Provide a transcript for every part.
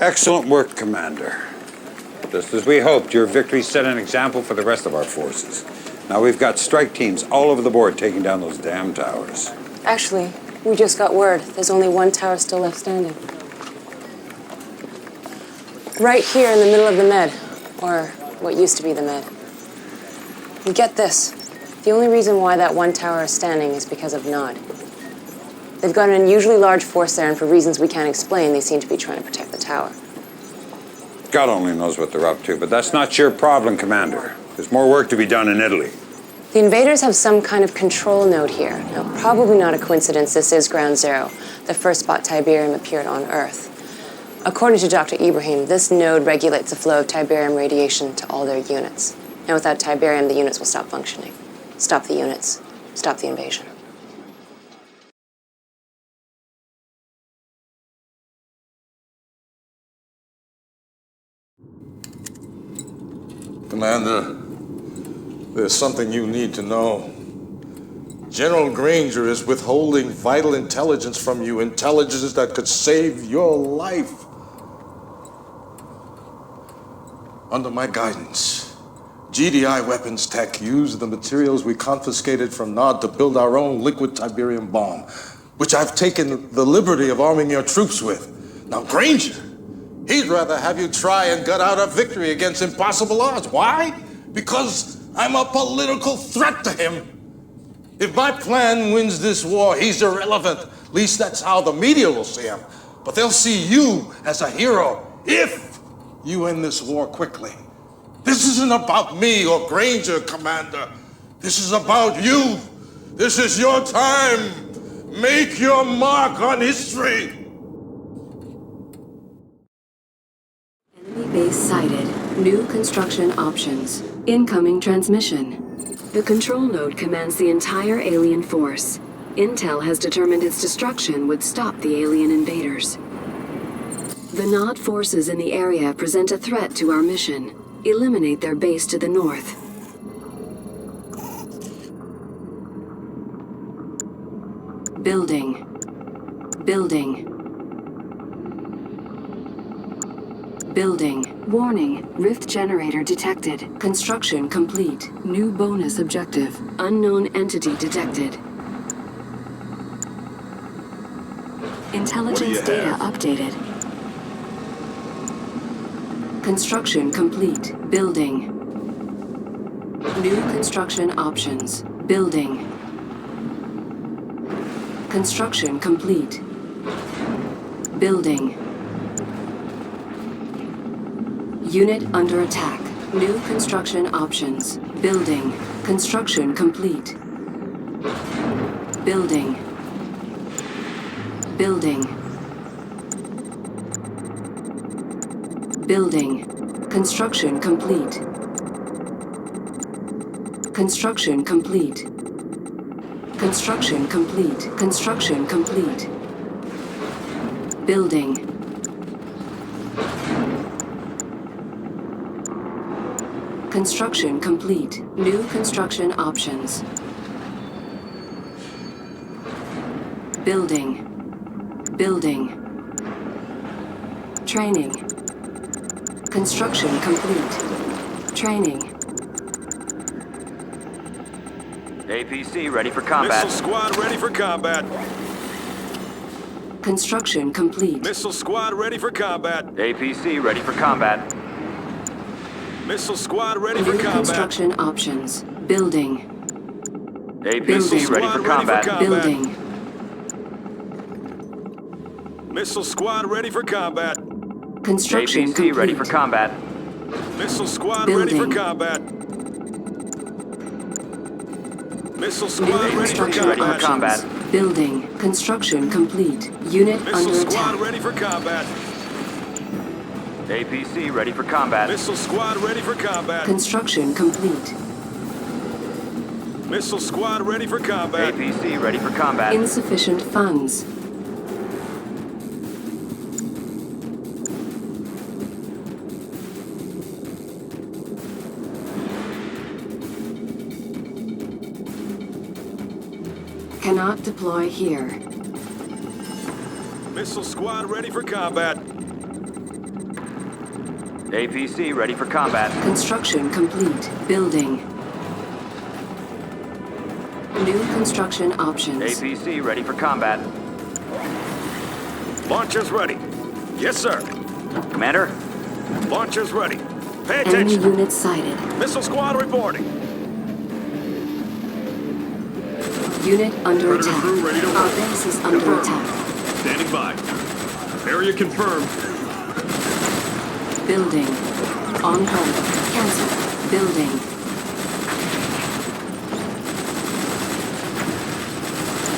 Excellent work, Commander. Just as we hoped, your victory set an example for the rest of our forces. Now we've got strike teams all over the board taking down those damn towers. Actually, we just got word. There's only one tower still left standing. Right here in the middle of the Med, or what used to be the Med. And get this. The only reason why that one tower is standing is because of Nod. They've got an unusually large force there, and for reasons we can't explain, they seem to be trying to protect the tower. God only knows what they're up to, but that's not your problem, Commander. There's more work to be done in Italy. The invaders have some kind of control node here. Now, probably not a coincidence this is Ground Zero, the first spot Tiberium appeared on Earth. According to Dr. Ibrahim, this node regulates the flow of Tiberium radiation to all their units. And without Tiberium, the units will stop functioning. Stop the units. Stop the invasion. Commander, there's something you need to know. General Granger is withholding vital intelligence from you, intelligence that could save your life. Under my guidance, GDI weapons tech used the materials we confiscated from Nod to build our own liquid Tiberium bomb, which I've taken the liberty of arming your troops with. Now, Granger, he'd rather have you try and gut out a victory against impossible odds. Why? Because I'm a political threat to him. If my plan wins this war, he's irrelevant. At least that's how the media will see him. But they'll see you as a hero if you end this war quickly. This isn't about me or Granger, Commander. This is about you. This is your time. Make your mark on history. Enemy base sighted. New construction options. Incoming transmission. The control node commands the entire alien force. Intel has determined its destruction would stop the alien invaders. The Nod forces in the area present a threat to our mission. Eliminate their base to the north. Building. Building. Building. Warning. Rift generator detected. Construction complete. New bonus objective. Unknown entity detected. Intelligence data updated. Construction complete. Building. New construction options. Building. Construction complete. Building. Unit under attack. New construction options. Building. Construction complete. Building. Building. Building. Construction complete. Construction complete. Construction complete. Construction complete. Building. Construction complete. New construction options. Building. Building. Training. Construction complete. Training. APC ready for combat. Missile squad ready for combat. Construction complete. Missile squad ready for combat. APC ready for combat. Missile squad ready for New combat. construction options. Building. APC ready for combat. Building. Missile squad ready for combat. Construction APC complete. ready for combat. Missile squad Building. ready for combat. Missile New squad ready for construction combat. options. Building. Construction complete. Unit Missile under squad attack. ready for combat. APC ready for combat. Missile squad ready for combat. Construction complete. Missile squad ready for combat. APC ready for combat. Insufficient funds. Cannot deploy here. Missile squad ready for combat. APC ready for combat. Construction complete. Building. New construction options. APC ready for combat. Launchers ready. Yes, sir. Commander? Launchers ready. Pay Enemy attention. units sighted. Missile squad reporting. Unit under Predator attack. crew ready to Our roll. base is under Confirmed. attack. Standing by. Area confirmed. Building. On hold. Cancel. Building.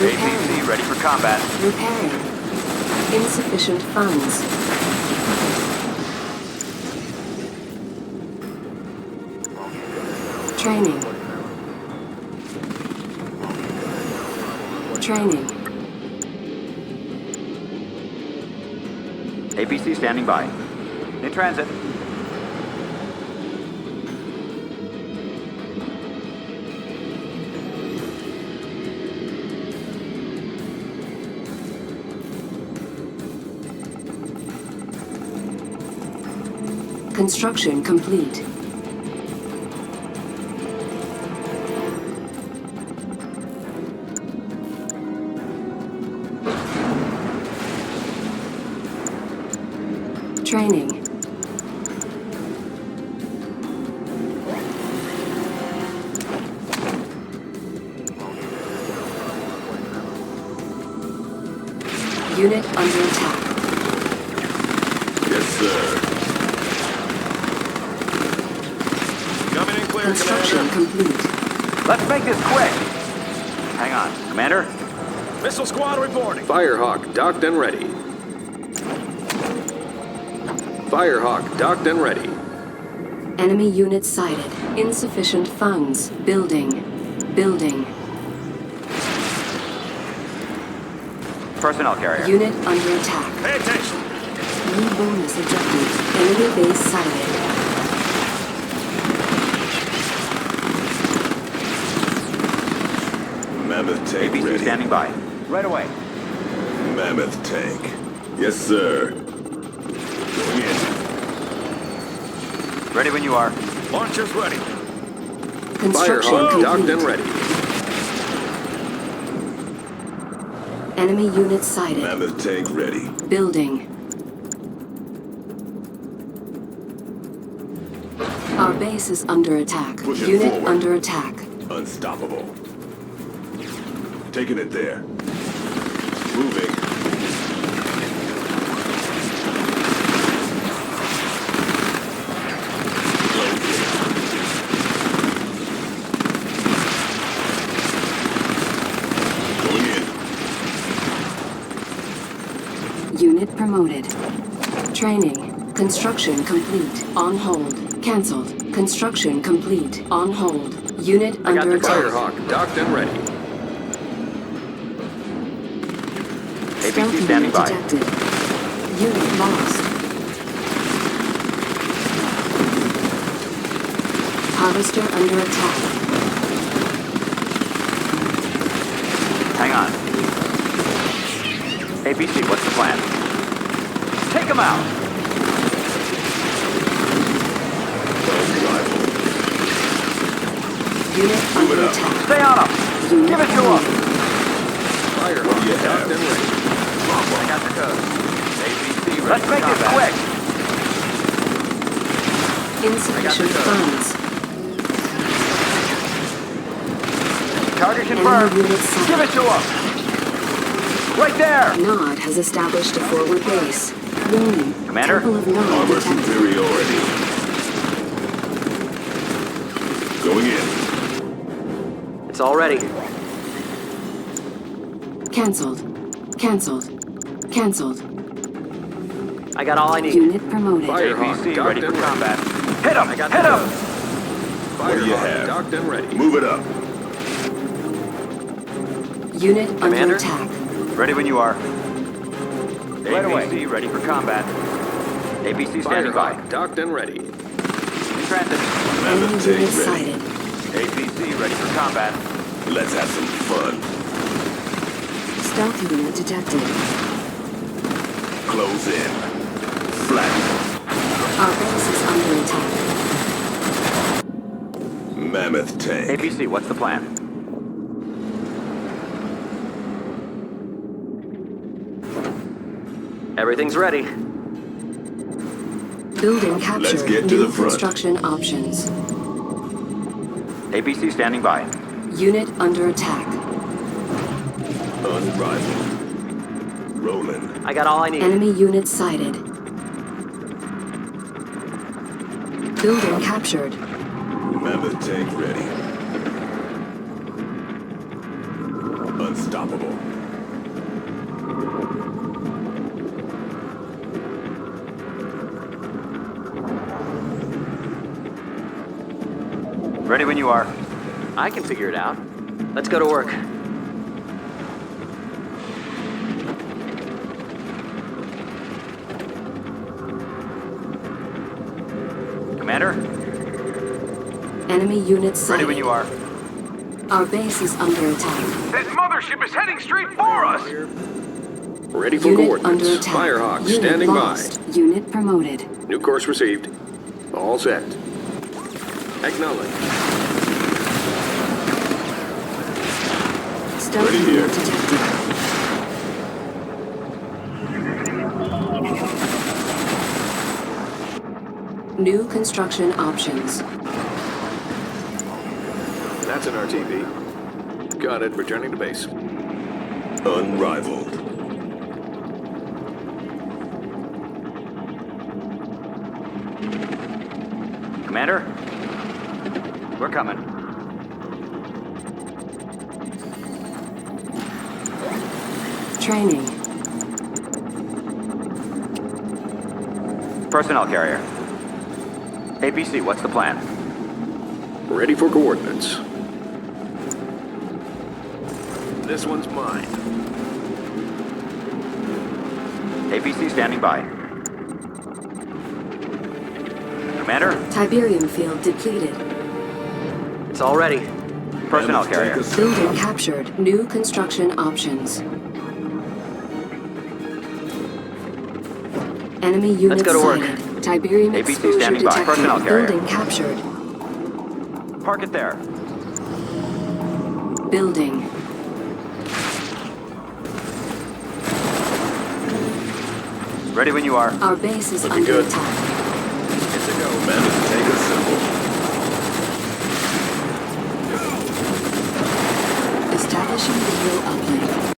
Repairing. APC ready for combat. Repairing. Insufficient funds. Training. Training. APC standing by. In transit. Construction complete. Training. Unit under attack. Yes, sir. Coming in clear, Construction Commander. complete. Let's make this quick. Hang on. Commander? Missile squad reporting. Firehawk docked and ready. Firehawk docked and ready. Enemy units sighted. Insufficient funds. Building. Building. Personnel carrier. Unit under attack. Pay attention. New bonus objective. Enemy base sighted. Mammoth tank APC ready. standing by. Right away. Mammoth tank. Yes, sir. Going in. Ready when you are. Launchers ready. Construction Firehawk docked complete. and ready. Enemy units sighted. Mammoth tank ready. Building. Our base is under attack. Push it Unit forward. under attack. Unstoppable. Taking it there. Moving. Going in. Unit promoted. Training. Construction complete. On hold. Cancelled. Construction complete. On hold. Unit I got under the attack. Firehawk docked and ready. Stealth APC standing unit by. detected. Unit lost. Harvester under attack. Hang on. APC, what's the plan? Take him out! Unit under attack. Stay on him! Unit Give it to him! promoted. Firehawk docked and ready. I got the code. APC, let's make this quick! Insufficient code. funds. Target Enemy confirmed. units sighted. Give it to him! Right there! Nod has established a forward base. Warning. Commander? Temple of Nod Armor detected. superiority. Going in. It's all ready. Cancelled. Cancelled. Cancelled. I got all I need. Unit promoted. Firehawk APC docked ready for and ready. combat. Hit him! Hit him! What do you Firehawk have? docked and ready. Move it up. Unit Commander? under attack. Ready when you are. Right away. APC ready for combat. APC standing by. Firehawk docked and ready. In transit. Enemy Mammoth tank units ready. sighted. APC ready for combat. Let's have some fun. Stealth unit detected. Close in. Flat. Our base is under attack. Mammoth tank. ABC, what's the plan? Everything's ready. Building captured. Let's get to New the front. construction options. ABC standing by. Unit under attack. Unrivaled. Rolling. I got all I need. Enemy unit sighted. Building captured. Mammoth tank ready. Unstoppable. Ready when you are. I can figure it out. Let's go to work. Commander, Enemy unit sighted. ready when you are. Our base is under attack. This mothership is heading straight for us! Ready for Unit coordinates. under attack. Firehawk Unit standing lost. Unit promoted. by. New course received. All set. Acknowledge. Stealth Ready here. unit detected. New construction options. That's an RTV. Got it. Returning to base. Unrivaled. Commander, we're coming. Training. Personnel carrier. APC, what's the plan? Ready for coordinates. This one's mine. APC standing by. Commander, Tiberium field depleted. it's all ready. Personnel Mammoth carrier. tank is- Building captured. New construction options. Enemy unit go to work. sighted. Tiberium APC exposure standing by. detected. Personnel carrier. Building captured. Park it there. Building. Ready when you are. Our base is Looking under good. attack. It's a go. Mammoth tank assembled. Establishing video uplink.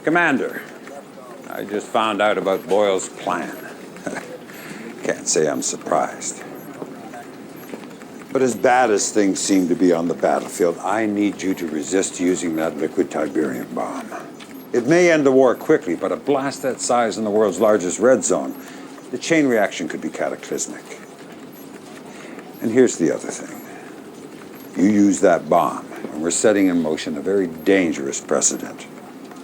Commander, I just found out about Boyle's plan. Can't say I'm surprised. But as bad as things seem to be on the battlefield, I need you to resist using that liquid Tiberium bomb. It may end the war quickly, but a blast that size in the world's largest red zone, the chain reaction could be cataclysmic. And here's the other thing. You use that bomb, and we're setting in motion a very dangerous precedent.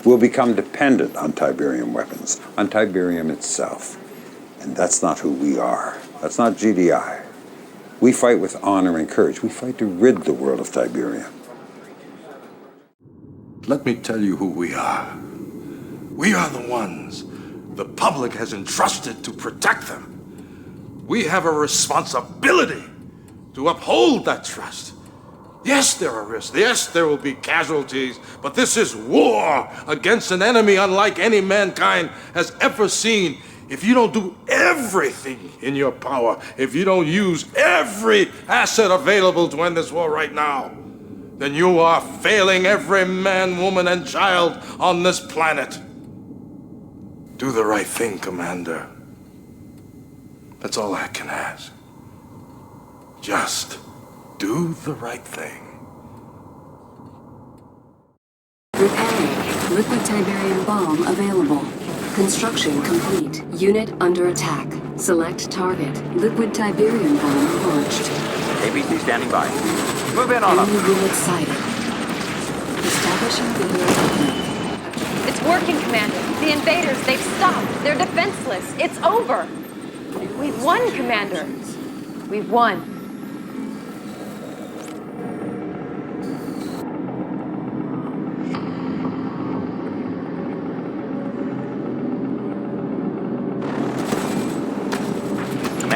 We'll become dependent on Tiberium weapons, on Tiberium itself. And that's not who we are. That's not GDI. We fight with honor and courage. We fight to rid the world of Tiberium. Let me tell you who we are. We are the ones the public has entrusted to protect them. We have a responsibility to uphold that trust. Yes, there are risks. Yes, there will be casualties, but this is war against an enemy unlike any mankind has ever seen. If you don't do everything in your power, if you don't use every asset available to end this war right now, then you are failing every man, woman, and child on this planet. Do the right thing, Commander. That's all I can ask. Just do the right thing. Repairing. Liquid Tiberium bomb available. Construction complete. Unit under attack. Select target. Liquid Tiberium bomb launched. ABC standing by. Move in on Enemy them. unit sighted. Establishing video uplink. It's working, Commander. The invaders, they've stopped. They're defenseless. It's over. We've won, Commander. We've won.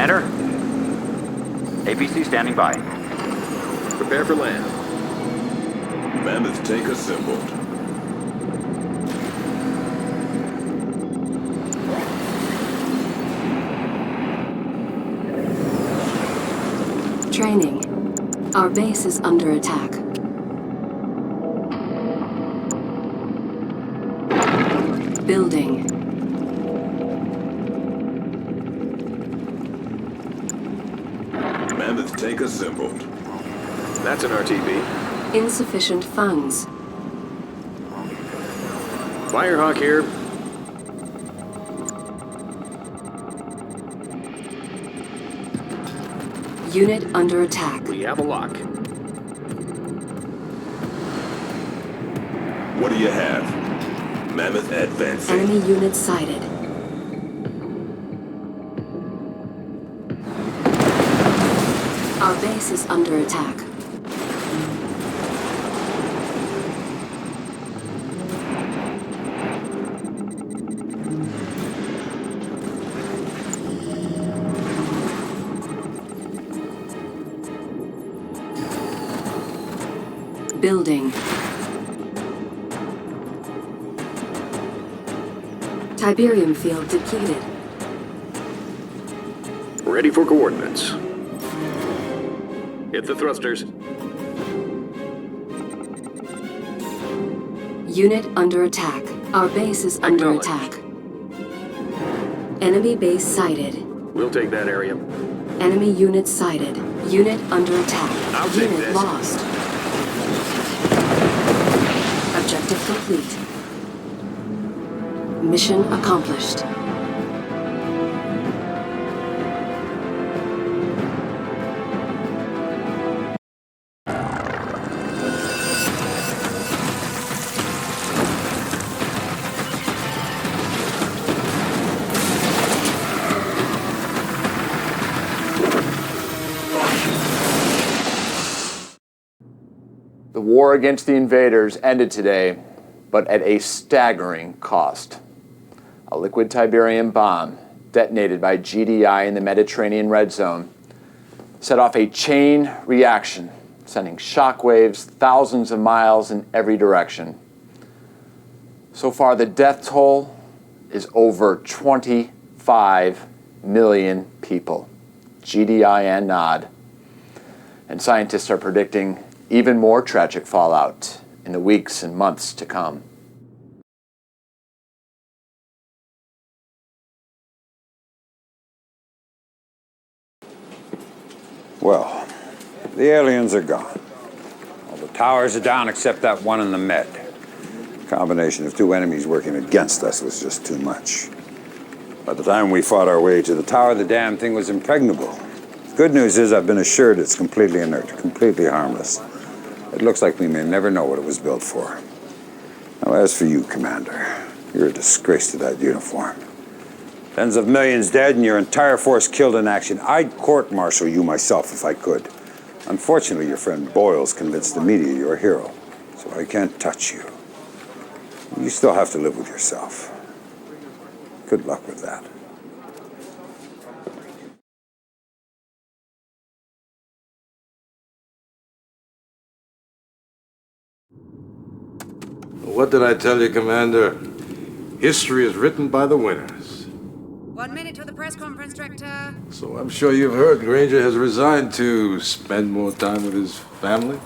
Commander? APC standing by. Prepare for land. Mammoth tank assembled. Training. Our base is under attack. Building. Mammoth tank assembled. That's an RTB. Insufficient funds. Firehawk here. Unit under attack. We have a lock. What do you have? Mammoth advancing. Enemy unit sighted. Our base is under attack. Building. Tiberium field depleted. Ready for coordinates. Hit the thrusters. Unit under attack. Our base is under Acknowledged. attack. Enemy base sighted. We'll take that area. Enemy unit sighted. Unit under attack. I'll take Unit this. lost. Objective complete. Mission accomplished. The war against the invaders ended today, but at a staggering cost. A liquid Tiberium bomb, detonated by GDI in the Mediterranean Red Zone, set off a chain reaction, sending shockwaves thousands of miles in every direction. So far, the death toll is over 25 million people, GDI and Nod. And scientists are predicting even more tragic fallout in the weeks and months to come. Well, the aliens are gone. All the towers are down except that one in the Med. Combination of two enemies working against us was just too much. By the time we fought our way to the tower, the damn thing was impregnable. The good news is I've been assured it's completely inert, completely harmless. It looks like we may never know what it was built for. Now, as for you, Commander, you're a disgrace to that uniform. Tens of millions dead and your entire force killed in action. I'd court-martial you myself if I could. Unfortunately, your friend Boyle's convinced the media you're a hero, so I can't touch you. You still have to live with yourself. Good luck with that. What did I tell you, Commander? History is written by the winners. 1 minute to the press conference, Director. So I'm sure you've heard Granger has resigned to spend more time with his family.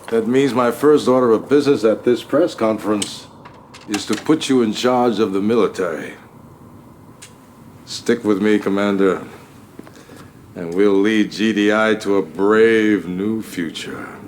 That means my first order of business at this press conference is to put you in charge of the military. Stick with me, Commander, and we'll lead GDI to a brave new future.